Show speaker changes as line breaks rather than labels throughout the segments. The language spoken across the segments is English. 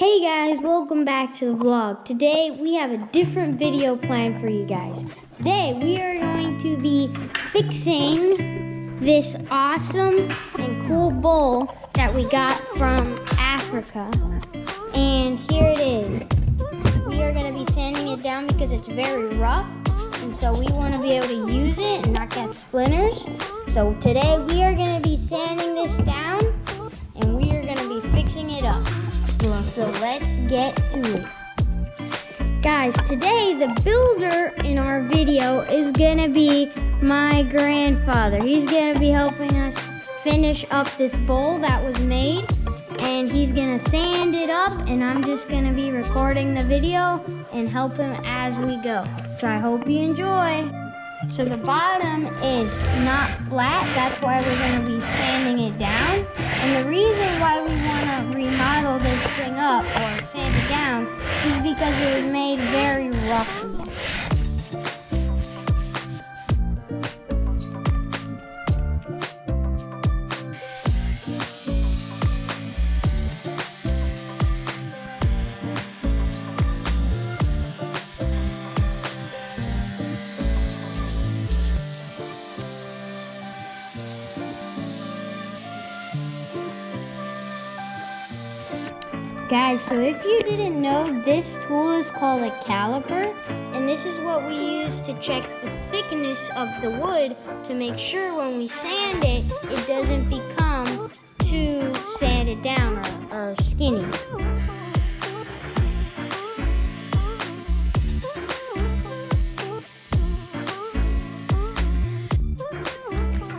Hey guys, welcome back to the vlog. Today we have a different video planned for you guys. Today we are going to be fixing this awesome and cool bowl that we got from Africa. And here it is. We are going to be sanding it down because it's very rough. And so we want to be able to use it and not get splinters. So today we are going to be sanding this down and we are going to be fixing it up. So let's get to it. Guys, today the builder in our video is gonna be my grandfather. He's gonna be helping us finish up this bowl that was made, and he's gonna sand it up, and I'm just gonna be recording the video and help him as we go. So I hope you enjoy. So the bottom is not flat, that's why we're going to be sanding it down. And the reason why we want to remodel this thing up or sand it down is because it was made very roughly. Guys, so if you didn't know, this tool is called a caliper, and this is what we use to check the thickness of the wood to make sure when we sand it, it doesn't become too sanded down or skinny.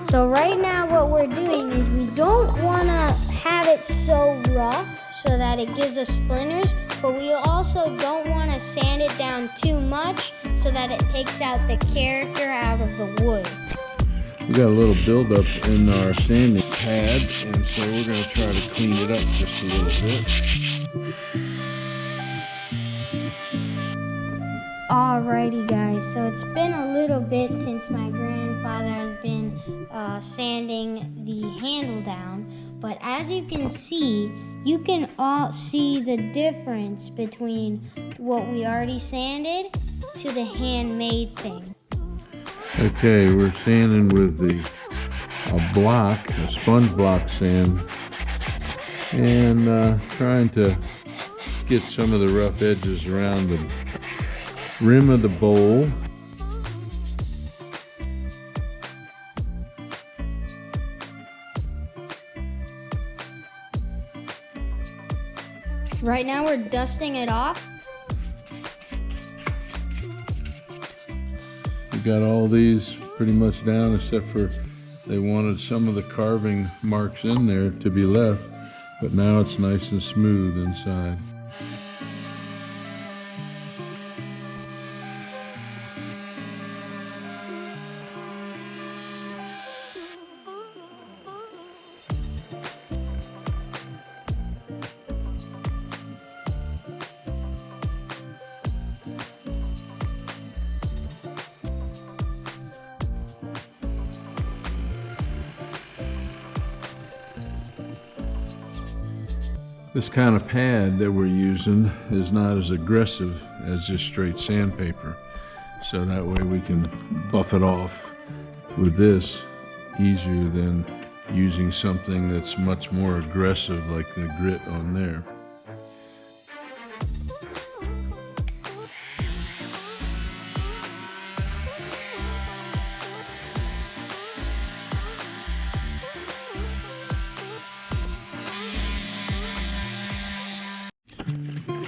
So right now what we're doing is we don't want to have it so rough so that it gives us splinters, but we also don't want to sand it down too much so that it takes out the character out of the wood.
We got a little buildup in our sanding pad, and so we're going to try to clean it up just a little bit.
Alrighty guys, so it's been a little bit since my grandfather has been sanding the handle down, but as you can see, you can all see the difference between what we already sanded to the handmade thing.
Okay, we're sanding with a sponge block sand, and trying to get some of the rough edges around the rim of the bowl.
Right now we're dusting it off.
We got all these pretty much down, except for they wanted some of the carving marks in there to be left, but now it's nice and smooth inside. This kind of pad that we're using is not as aggressive as just straight sandpaper, so that way we can buff it off with this easier than using something that's much more aggressive like the grit on there.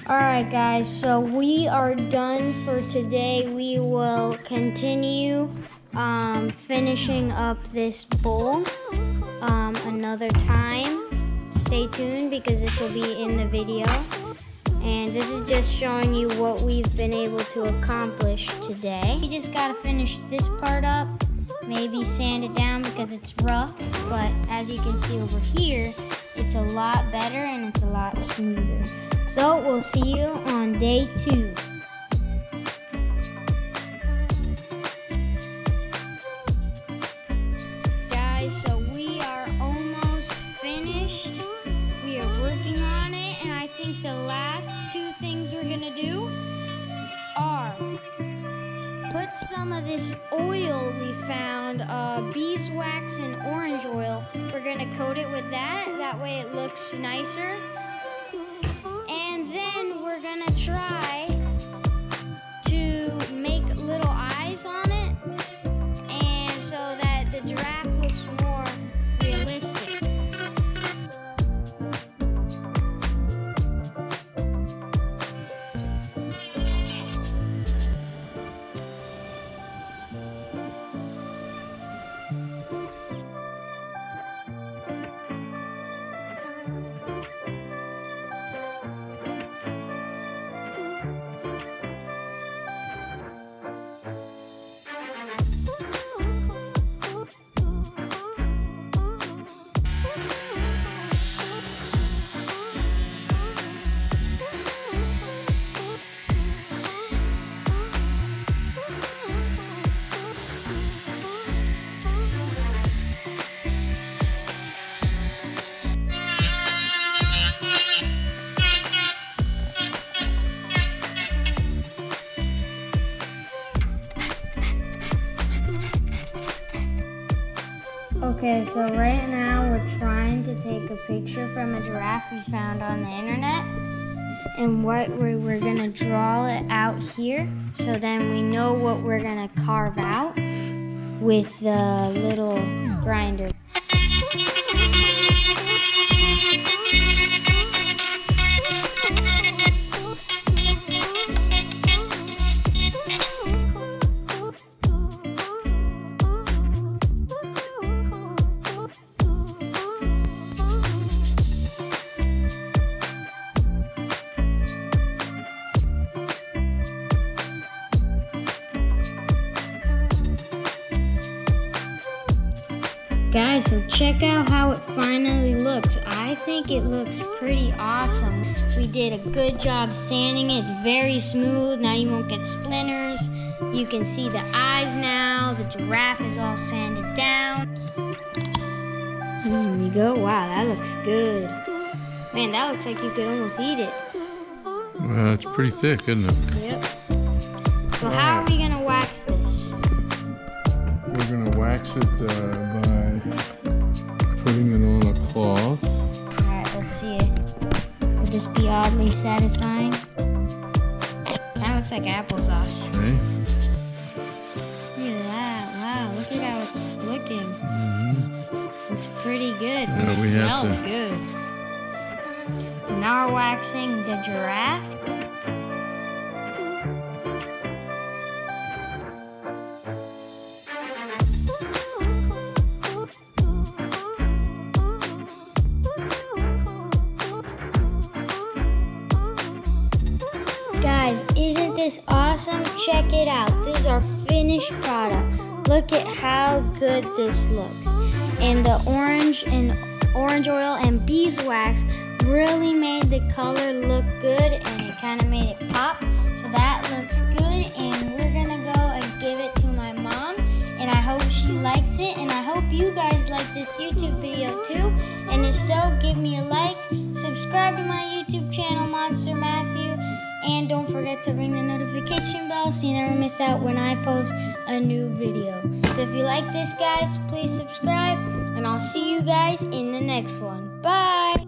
Alright guys, so we are done for today. We will continue finishing up this bowl another time. Stay tuned because this will be in the video. And this is just showing you what we've been able to accomplish today. We just gotta finish this part up, maybe sand it down because it's rough, but as you can see over here, it's a lot better and it's a lot smoother. So we'll see you on day 2. Guys, so we are almost finished. We are working on it, and I think the last two things we're gonna do are put some of this oil we found, beeswax and orange oil. We're gonna coat it with that way it looks nicer. And then we're gonna try to make little eyes on it, and so that the giraffe looks more realistic. Okay, so right now we're trying to take a picture from a giraffe we found on the internet. And what we're gonna draw it out here, so then we know what we're gonna carve out with the little grinder. Guys, so check out how it finally looks. I think it looks pretty awesome. We did a good job sanding it. It's very smooth. Now you won't get splinters. You can see the eyes now. The giraffe is all sanded down. And there we go. Wow, that looks good. Man, that looks like you could almost eat it.
Well, it's pretty thick, isn't it?
Yep. So how are we gonna wax this?
We're going to wax it by putting it on a cloth.
Alright, let's see it. Will this be oddly satisfying? That looks like applesauce.
Okay.
Look at that. Wow, look at how it's looking.
Mm-hmm.
Looks pretty good.
Yeah,
It
we have
smells
to-
good. So now we're waxing the giraffe. Guys, isn't this awesome? Check it out. This is our finished product. Look at how good this looks. And the orange oil and beeswax really made the color look good, and it kind of made it pop. So that looks good, and we're gonna go and give it to my mom, and I hope she likes it, and I hope you guys like this YouTube video too. And if so, give me a like, subscribe to my YouTube channel, Monster Matthew, and don't forget to ring the notification bell so you never miss out when I post a new video. So if you like this, guys, please subscribe, and I'll see you guys in the next one. Bye!